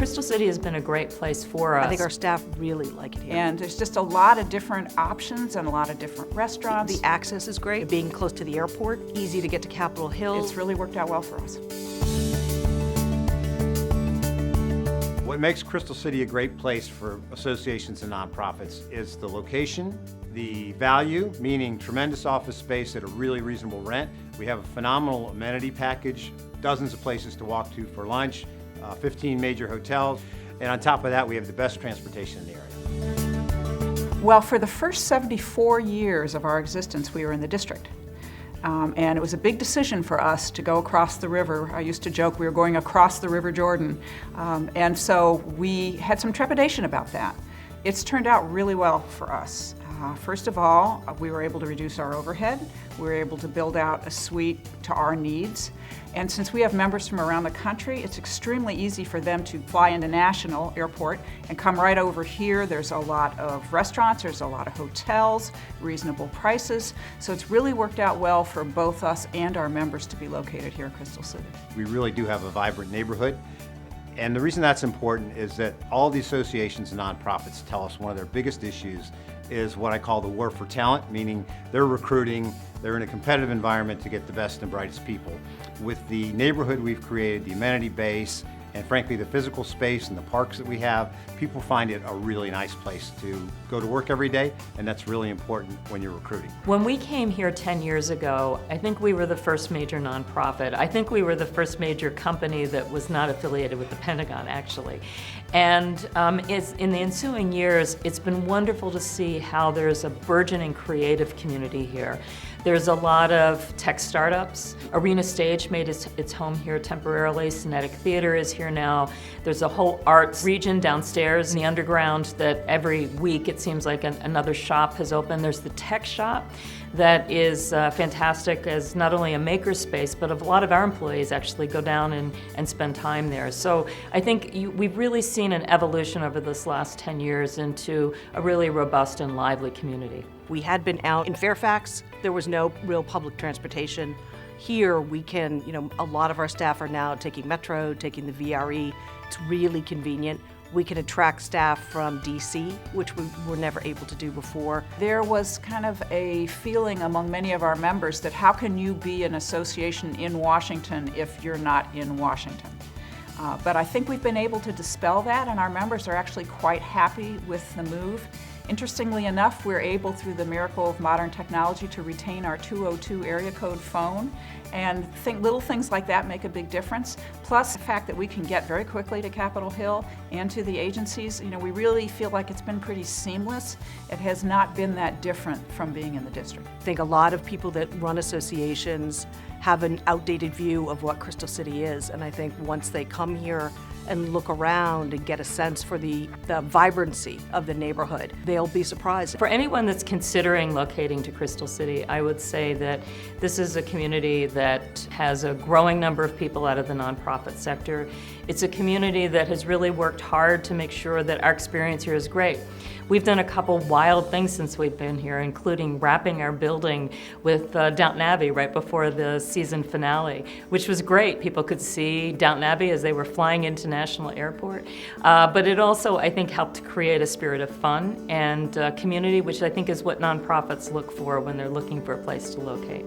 Crystal City has been a great place for us. I think our staff really like it here. And there's just a lot of different options and a lot of different restaurants. The access is great. Being close to the airport, easy to get to Capitol Hill. It's really worked out well for us. What makes Crystal City a great place for associations and nonprofits is the location, the value, meaning tremendous office space at a really reasonable rent. We have a phenomenal amenity package, dozens of places to walk to for lunch, 15 major hotels, and on top of that, we have the best transportation in the area. Well, for the first 74 years of our existence, we were in the district. And it was a big decision for us to go across the river. I used to joke we were going across the River Jordan. And so we had some trepidation about that. It's turned out really well for us. First of all, we were able to reduce our overhead. We were able to build out a suite to our needs. And since we have members from around the country, it's extremely easy for them to fly into National Airport and come right over here. There's a lot of restaurants, there's a lot of hotels, reasonable prices. So it's really worked out well for both us and our members to be located here in Crystal City. We really do have a vibrant neighborhood. And the reason that's important is that all the associations and nonprofits tell us one of their biggest issues is what I call the war for talent, meaning they're recruiting, they're in a competitive environment to get the best and brightest people. With the neighborhood we've created, the amenity base, and frankly the physical space and the parks that we have, people find it a really nice place to go to work every day, and that's really important when you're recruiting. When we came here 10 years ago, I think we were the first major nonprofit. I think we were the first major company that was not affiliated with the Pentagon, actually. And in the ensuing years, it's been wonderful to see how there's a burgeoning creative community here. There's a lot of tech startups. Arena Stage made its home here temporarily. Cinetic Theater is here now. There's a whole arts region downstairs in the underground that every week it seems like another shop has opened. There's the tech shop that is fantastic as not only a maker space, but a lot of our employees actually go down and spend time there. So I think we've really seen an evolution over this last 10 years into a really robust and lively community. We had been out in Fairfax. There was no real public transportation. Here we can, a lot of our staff are now taking Metro, taking the VRE. It's really convenient. We can attract staff from DC, which we were never able to do before. There was kind of a feeling among many of our members that how can you be an association in Washington if you're not in Washington? But I think we've been able to dispel that, and our members are actually quite happy with the move. Interestingly enough, we're able, through the miracle of modern technology, to retain our 202 area code phone, and little things like that make a big difference. Plus the fact that we can get very quickly to Capitol Hill and to the agencies. We really feel like it's been pretty seamless. It has not been that different from being in the district. I think a lot of people that run associations have an outdated view of what Crystal City is, and I think once they come here and look around and get a sense for the vibrancy of the neighborhood, they'll be surprised. For anyone that's considering locating to Crystal City, I would say that this is a community that has a growing number of people out of the nonprofit sector. It's a community that has really worked hard to make sure that our experience here is great. We've done a couple wild things since we've been here, including wrapping our building with Downton Abbey right before the season finale, which was great. People could see Downton Abbey as they were flying into National Airport. But it also, I think, helped create a spirit of fun and community, which I think is what nonprofits look for when they're looking for a place to locate.